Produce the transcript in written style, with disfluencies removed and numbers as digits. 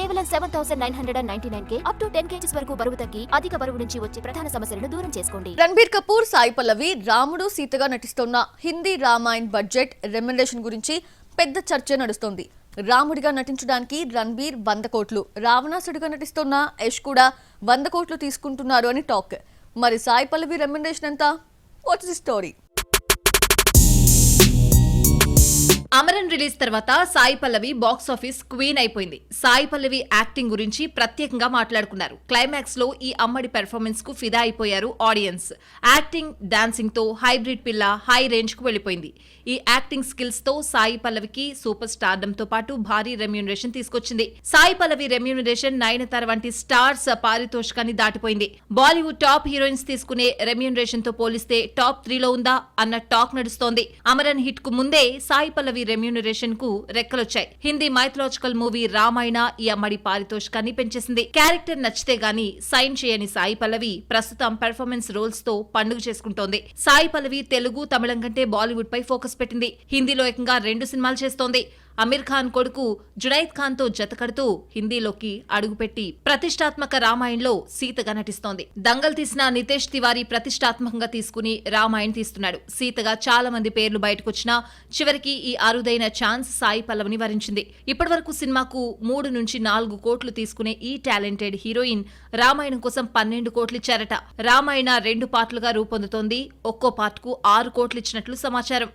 కేవలం 7,999 up to 10 kgs వరకు బరువు తగ్గి అధిక బరువు నుంచి వచ్చే ప్రధాన సమస్యలను దూరం చేసుకోండి. రణబీర్ కపూర్, సాయి పల్లవి రాముడు సీతగా నటిస్తున్న హిందీ రామాయణ్ బడ్జెట్ రెమ్యునరేషన్ గురించి పెద్ద చర్చ నడుస్తోంది. రాముడిగా నటించడానికి రణబీర్ 100 కోట్లు, రావణాసుడిగా నటిస్తున్న యష్ కూడా 100 కోట్లు తీసుకుంటున్నారు అని టాక్. మరి సాయి పల్లవి రెమ్యునరేషన్ ఎంత? What's the story? Amaran release తర్వాత Sai Pallavi box office queen అయిపోయింది. సాయి పల్లవి యాక్టింగ్ గురించి ప్రత్యేకంగా మాట్లాడుకున్నారు. క్లైమాక్స్ లో ఈ అమ్మడి పెర్ఫార్మెన్స్ కు ఫిదా అయిపోయారు ఆడియన్స్. యాక్టింగ్, డాన్సింగ్ తో హైబ్రిడ్ పిల్ల హై రేంజ్ కు వెళ్లిపోయింది. ఈ యాక్టింగ్ స్కిల్స్ తో సాయి పల్లవికి సూపర్ స్టార్డమ్ తో పాటు భారీ రెమ్యూనరేషన్ తీసుకొచ్చింది. సాయి పల్లవి రెమ్యూనరేషన్ నయనతార వంటి స్టార్స్ పారితోషికాన్ని దాటిపోయింది. బాలీవుడ్ టాప్ హీరోయిన్స్ తీసుకునే రెమ్యూనరేషన్ తో పోలిస్తే టాప్ 3 లో ఉందా అన్న టాక్ నడుస్తోంది. అమరన్ హిట్ కు ముందే సాయి పల్లవి రెమ్యూనరేషన్ కు రెక్కలొచ్చాయి. హిందీ మైథలాజికల్ మూవీ రామాయణ ఈ అమ్మడి పారితోషికాన్ని పెంచేసింది. క్యారెక్టర్ నచ్చితే గానీ సైన్ చేయని సాయి పల్లవి ప్రస్తుతం పెర్ఫార్మెన్స్ రోల్స్ తో పండుగ చేసుకుంటోంది. సాయి పల్లవి తెలుగు, తమిళం కంటే బాలీవుడ్ పై ఫోకస్ పెట్టింది. హిందీలో ఏకంగా 2 సినిమాలు చేస్తోంది. అమీర్ ఖాన్ కొడుకు జునైద్ ఖాన్ తో జతకడుతూ హిందీలోకి అడుగుపెట్టి ప్రతిష్టాత్మక రామాయణంలో సీతగా నటిస్తోంది. దంగల్ తీసిన నితేష్ తివారీ ప్రతిష్టాత్మకంగా తీసుకుని రామాయణ్ తీస్తున్నాడు. సీతగా చాలా మంది పేర్లు బయటకొచ్చినా చివరికి ఈ అరుదైన ఛాన్స్ సాయి పల్లవిని వరించింది. ఇప్పటివరకు సినిమాకు 3 నుంచి 4 కోట్లు తీసుకునే ఈ టాలెంటెడ్ హీరోయిన్ రామాయణం కోసం 12 కోట్లు ఇచ్చారట. రామాయణ 2 పార్ట్లుగా రూపొందుతోంది. ఒక్కో పార్ట్ కు 6 కోట్లు ఇచ్చినట్లు సమాచారం.